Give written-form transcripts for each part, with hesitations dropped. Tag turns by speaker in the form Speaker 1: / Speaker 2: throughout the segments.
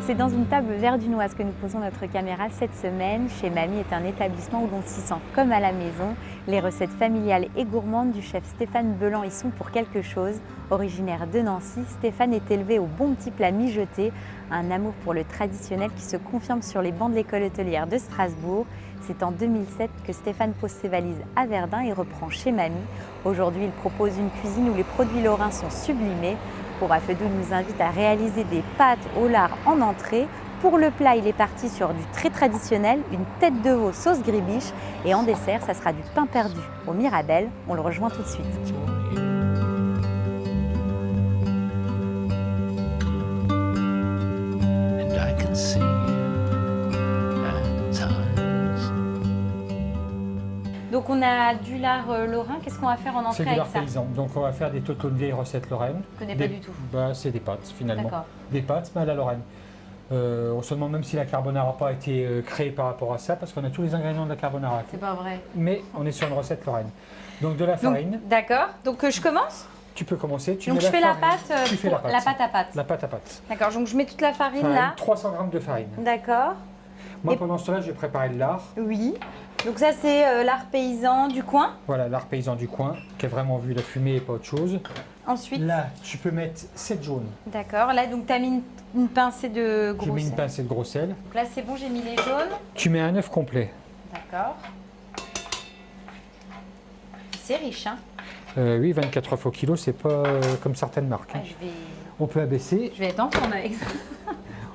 Speaker 1: C'est dans une table verdunoise que nous posons notre caméra cette semaine. Chez Mamie est un établissement où l'on s'y sent comme à la maison. Les recettes familiales et gourmandes du chef Stéphane Belan y sont pour quelque chose. Originaire de Nancy, Stéphane est élevé au bon petit plat mijoté, un amour pour le traditionnel qui se confirme sur les bancs de l'école hôtelière de Strasbourg. C'est en 2007 que Stéphane pose ses valises à Verdun et reprend chez Mamie. Aujourd'hui, il propose une cuisine où les produits lorrains sont sublimés. Pour Fedou nous invite à réaliser des pâtes au lard en entrée. Pour le plat, il est parti sur du très traditionnel, une tête de veau sauce gribiche. Et en dessert, ça sera du pain perdu au Mirabelle. On le rejoint tout de suite. Donc on a du lard lorrain, qu'est-ce qu'on va faire en entrée avec ça?
Speaker 2: C'est du lard paysan, donc on va faire des totos de vieilles recettes lorraines.
Speaker 1: Je ne connais pas du tout.
Speaker 2: Bah, c'est des pâtes finalement, des pâtes mais à la lorraine. On se demande même si la carbonara n'a pas été créée par rapport à ça, parce qu'on a tous les ingrédients de la carbonara.
Speaker 1: C'est pas vrai.
Speaker 2: Mais on est sur une recette lorraine. Donc de la farine.
Speaker 1: D'accord, donc je commence?
Speaker 2: Tu peux commencer.
Speaker 1: Donc je fais la pâte,
Speaker 2: tu fais la pâte.
Speaker 1: La pâte à pâte.
Speaker 2: La pâte à pâte.
Speaker 1: D'accord, donc je mets toute la farine là.
Speaker 2: 300 g de farine.
Speaker 1: D'accord.
Speaker 2: Moi pendant ce temps-là, je vais préparer le lard.
Speaker 1: Oui. Donc ça c'est lard paysan du coin.
Speaker 2: Voilà, lard paysan du coin, qui a vraiment vu la fumée et pas autre chose.
Speaker 1: Ensuite.
Speaker 2: Là, tu peux mettre 7 jaunes.
Speaker 1: D'accord, là donc tu as mis une pincée de gros sel.
Speaker 2: J'ai mis une pincée de gros sel.
Speaker 1: Donc là c'est bon, j'ai mis les jaunes.
Speaker 2: Tu mets un œuf complet.
Speaker 1: D'accord. C'est riche, hein?
Speaker 2: Oui, 24 œufs au kilo, c'est pas comme certaines marques.
Speaker 1: Ah,
Speaker 2: On peut abaisser.
Speaker 1: Je vais être en forme avec ça.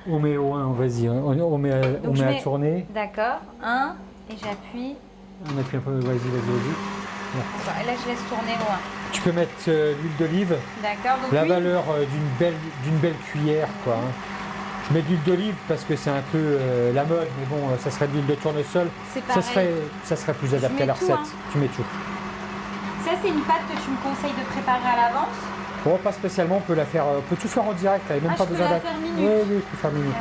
Speaker 2: On met au 1, vas-y, on met à tourner.
Speaker 1: D'accord, 1, et j'appuie.
Speaker 2: On appuie un peu, vas-y.
Speaker 1: Et là je laisse tourner loin.
Speaker 2: Tu peux mettre l'huile d'olive.
Speaker 1: D'accord.
Speaker 2: La valeur d'une belle cuillère, quoi. Hein. Je mets de l'huile d'olive parce que c'est un peu la mode, mais bon, ça serait de l'huile de tournesol. Ça serait plus adapté à la recette.
Speaker 1: Hein.
Speaker 2: Tu mets tout.
Speaker 1: Ça c'est une pâte que tu me conseilles de préparer à l'avance?
Speaker 2: Bon, pas spécialement, on peut la faire, on peut tout faire en direct, elle n'a même pas besoin
Speaker 1: d'être.
Speaker 2: Oui, tu peux faire minute.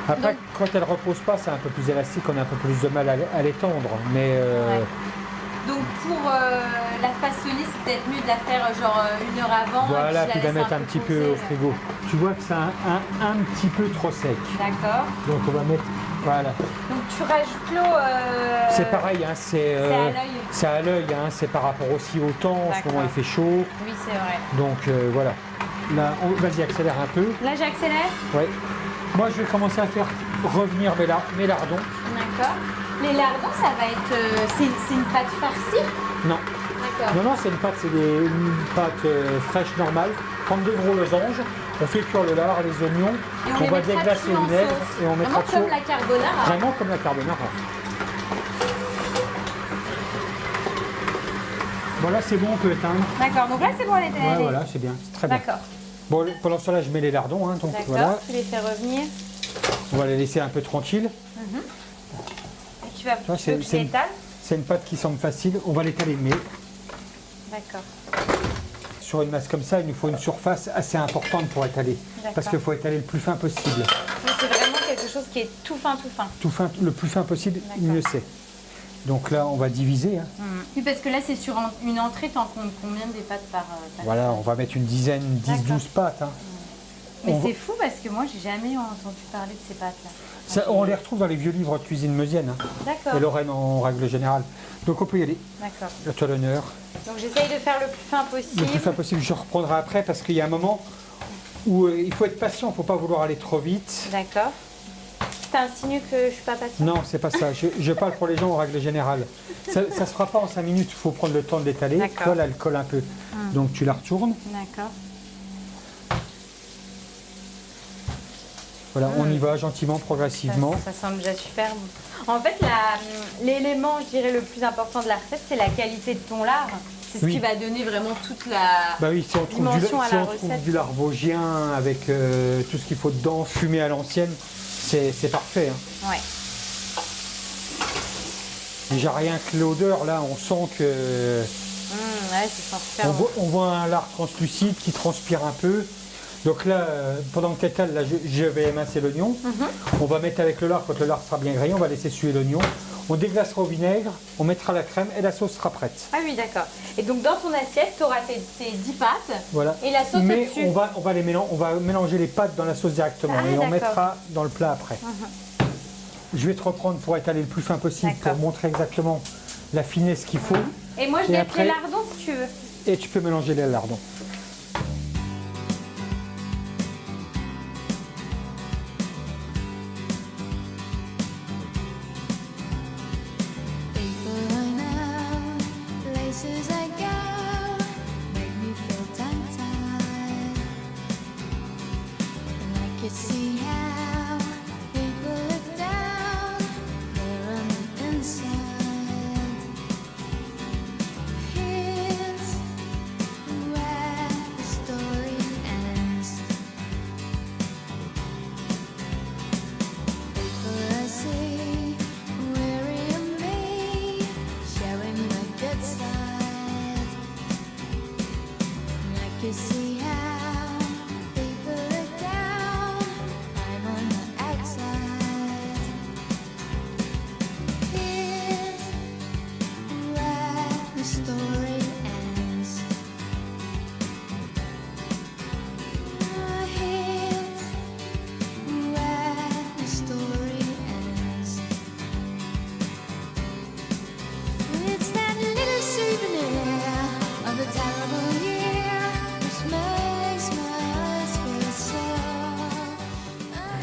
Speaker 2: Après, quand elle repose pas, c'est un peu plus élastique, on a un peu plus de mal à l'étendre, mais.
Speaker 1: Donc pour la façonner, c'est peut-être mieux de la faire genre 1 heure avant.
Speaker 2: Voilà, puis de la mettre un petit peu au frigo. Tu vois que c'est un petit peu trop sec.
Speaker 1: D'accord.
Speaker 2: Donc on va mettre, voilà.
Speaker 1: Donc tu rajoutes l'eau.
Speaker 2: C'est pareil, hein, c'est à l'œil. C'est à l'œil, hein, c'est par rapport aussi au temps. En ce moment il fait chaud.
Speaker 1: Oui, c'est vrai.
Speaker 2: Donc voilà. Là, vas-y, accélère un peu.
Speaker 1: Là, j'accélère.
Speaker 2: Oui. Moi, je vais commencer à faire revenir mes lardons.
Speaker 1: D'accord. Les lardons, ça va être. C'est une pâte farcie?
Speaker 2: Non.
Speaker 1: D'accord.
Speaker 2: Non, c'est une pâte fraîche normale. Prendre de gros losanges. On fait cuire le lard, les oignons.
Speaker 1: Et
Speaker 2: on va déglacer le vinaigre et on mettra
Speaker 1: vraiment comme la carbonara.
Speaker 2: Vraiment comme la carbonara. Voilà, c'est bon, on peut éteindre.
Speaker 1: D'accord, donc là c'est bon, elle est éteinte.
Speaker 2: Ouais, voilà, c'est bien, c'est très bien.
Speaker 1: D'accord.
Speaker 2: Bon, pendant ce temps-là, je mets les lardons. Hein, donc voilà.
Speaker 1: Tu les fais revenir.
Speaker 2: On va les laisser un peu tranquilles.
Speaker 1: Et tu vas l'étales.
Speaker 2: C'est une pâte qui semble facile, on va l'étaler, mais.
Speaker 1: D'accord.
Speaker 2: Sur une masse comme ça, il nous faut une surface assez importante pour étaler. Parce qu'il faut étaler le plus fin possible.
Speaker 1: C'est vraiment quelque chose qui est tout fin, tout fin.
Speaker 2: Tout fin, le plus fin possible, mieux c'est. Donc là, on va diviser. Hein.
Speaker 1: Oui, parce que là, c'est sur une entrée, t'en comptes combien des pâtes par
Speaker 2: Voilà, on va mettre une dizaine, 10-12 pâtes. Hein.
Speaker 1: Mais c'est fou parce que moi, j'ai jamais entendu parler de ces pâtes-là.
Speaker 2: On les retrouve dans les vieux livres de cuisine meusienne. Hein.
Speaker 1: D'accord.
Speaker 2: Et Lorraine en règle générale. Donc on peut y aller.
Speaker 1: D'accord.
Speaker 2: À toi l'honneur.
Speaker 1: Donc j'essaye de faire le plus fin possible.
Speaker 2: Le plus fin possible, je reprendrai après parce qu'il y a un moment où il faut être patient, il ne faut pas vouloir aller trop vite.
Speaker 1: D'accord. Tu insinues que je ne suis pas patiente?
Speaker 2: Non, c'est pas ça. Je parle pour les gens en règle générale. Ça ne se fera pas en 5 minutes, il faut prendre le temps de l'étaler. Toi, là, elle colle un peu. Donc tu la retournes.
Speaker 1: D'accord.
Speaker 2: Voilà, on y va gentiment, progressivement.
Speaker 1: Ça semble déjà super bon. En fait, l'élément, je dirais, le plus important de la recette, c'est la qualité de ton lard. C'est ce qui va donner vraiment toute la
Speaker 2: si on trouve du lard vosgien avec tout ce qu'il faut dedans, fumé à l'ancienne, c'est parfait. Hein.
Speaker 1: Ouais.
Speaker 2: Déjà rien que l'odeur, là, on sent que...
Speaker 1: ouais, c'est super bon.
Speaker 2: On voit un lard translucide qui transpire un peu. Donc là, pendant que tu étales, là, je vais émincer l'oignon. On va mettre avec le lard, quand le lard sera bien grillé, on va laisser suer l'oignon. On déglacera au vinaigre, on mettra la crème et la sauce sera prête.
Speaker 1: Ah oui, d'accord. Et donc dans ton assiette, tu auras tes 10 pâtes
Speaker 2: voilà.
Speaker 1: Et la sauce
Speaker 2: mais
Speaker 1: au-dessus.
Speaker 2: on va mélanger les pâtes dans la sauce directement et on mettra dans le plat après. Je vais te reprendre pour étaler le plus fin possible pour montrer exactement la finesse qu'il faut.
Speaker 1: Et moi, je mets les lardons si tu veux.
Speaker 2: Et tu peux mélanger les lardons.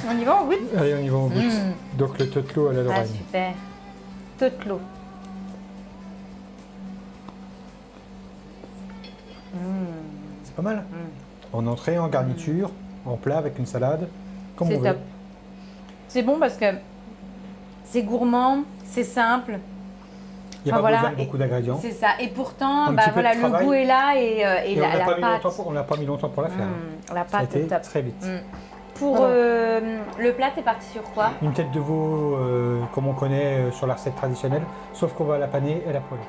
Speaker 1: On y va, on goûte?
Speaker 2: Allez, on y va, on goûte. Donc le totlo à la Lorraine.
Speaker 1: Ah, super. Totlo.
Speaker 2: C'est pas mal. En entrée, en garniture, en plat avec une salade, comme on veut.
Speaker 1: Top. C'est bon parce que c'est gourmand, c'est simple.
Speaker 2: Il n'y a pas besoin de beaucoup d'ingrédients.
Speaker 1: C'est ça. Et pourtant, le goût est là et la pâte.
Speaker 2: On n'a pas mis longtemps pour la faire.
Speaker 1: La pâte est top.
Speaker 2: Très vite.
Speaker 1: Pour le plat, t'es parti sur quoi?
Speaker 2: Une tête de veau, comme on connaît sur la recette traditionnelle, sauf qu'on va la paner et la poêler.